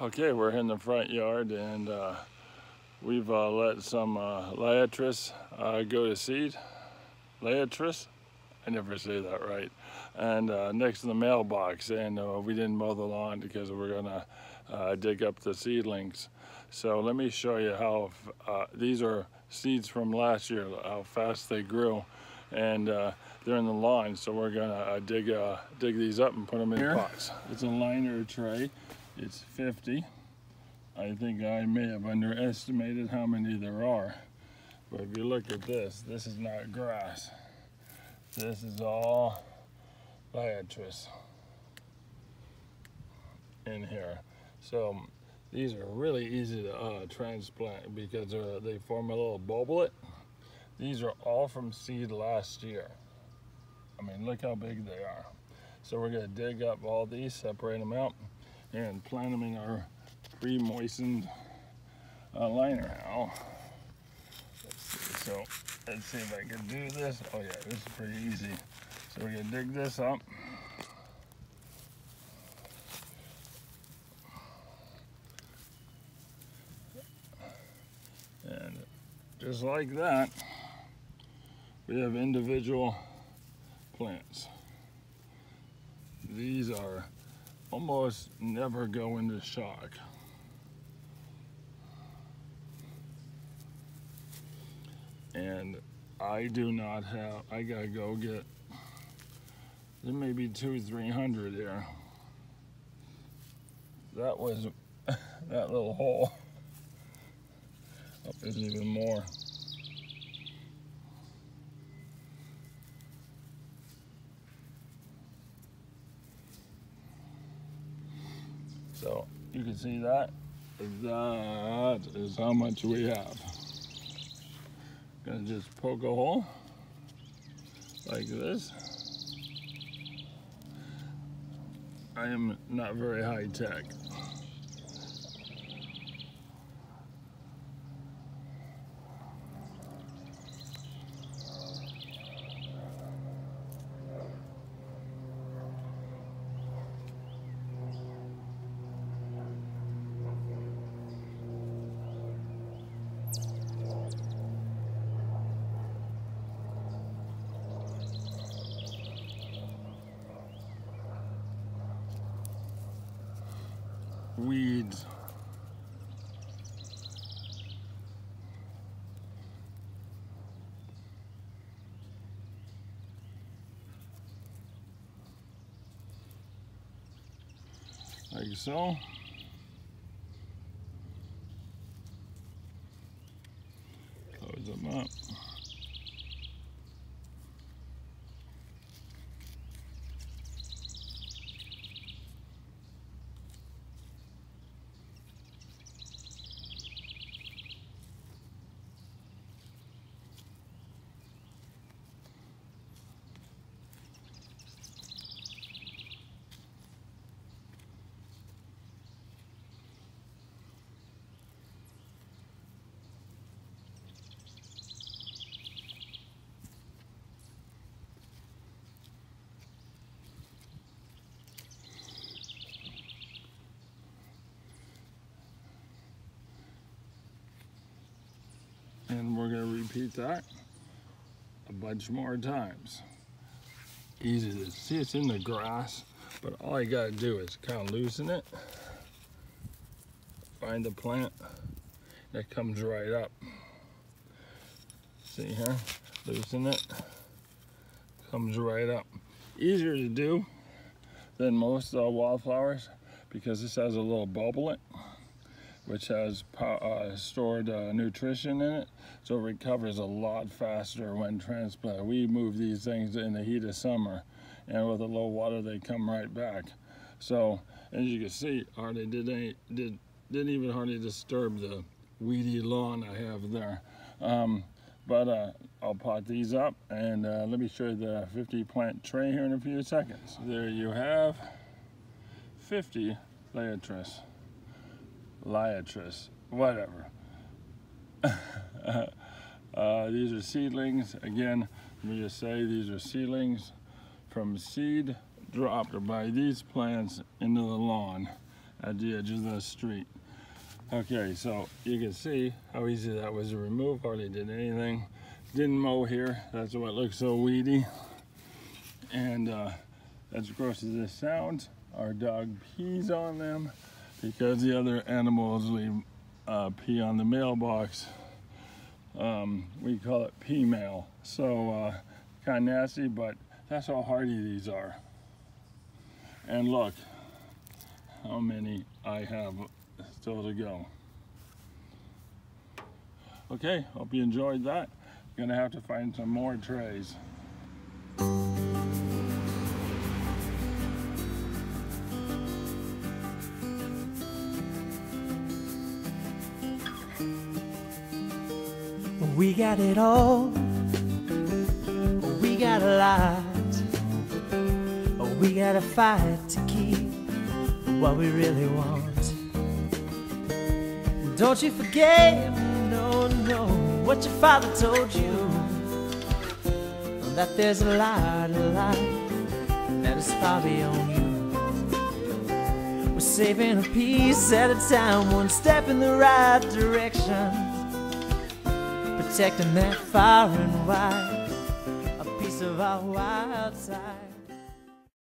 Okay, we're in the front yard and we've let some Liatris go to seed. Liatris? I never say that right. And next to the mailbox, and we didn't mow the lawn because we're gonna dig up the seedlings. So let me show you how, these are seeds from last year, how fast they grew. And they're in the lawn, so we're gonna dig these up and put them in pots. It's a liner tray. It's 50. I think I may have underestimated how many there are. But if you look at this is not grass. This is all Liatris in here. So these are really easy to transplant because they form a little bulblet. These are all from seed last year. I mean, look how big they are. So we're gonna dig up all these, separate them out, and plant them in our pre-moistened liner now. So let's see if I can do this. Oh yeah, this is pretty easy. So we're gonna dig this up. And just like that, we have individual plants. These are almost never go into shock. And I do not have, I gotta go get, there may be 200-300 here. That was that little hole. Oh, there's even more. So you can see that is how much we have. Gonna just poke a hole like this. I am not very high tech. Weeds. Like so. Close them up. And we're going to repeat that a bunch more times. Easy to see, it's in the grass, but all I got to do is kind of loosen it. Find the plant that comes right up. See here, loosen it, comes right up. Easier to do than most wildflowers because this has a little bubblet which has stored nutrition in it, so it recovers a lot faster when transplanted. We move these things in the heat of summer, and with a low water, they come right back. So, as you can see, hardly didn't even hardly disturb the weedy lawn I have there. But I'll pot these up, and let me show you the 50 plant tray here in a few seconds. There you have 50 Liatris, whatever. These are seedlings. Again, let me just say these are seedlings from seed dropped by these plants into the lawn. at the edge of the street. Okay, so you can see how easy that was to remove. Hardly did anything. Didn't mow here. That's why it looks so weedy. And as gross as this sounds, our dog pees on them because the other animals leave pee on the mailbox. We call it pee mail. So kind of nasty, but that's how hardy these are. And look how many I have still to go. Okay, hope you enjoyed that. Gonna have to find some more trays. We got it all, we got a lot, we got to fight to keep what we really want. Don't you forget, no, what your father told you, that there's a lot of life that is far beyond you. We're saving a piece at a time, one step in the right direction, protecting that far and wide, a piece of our wild side.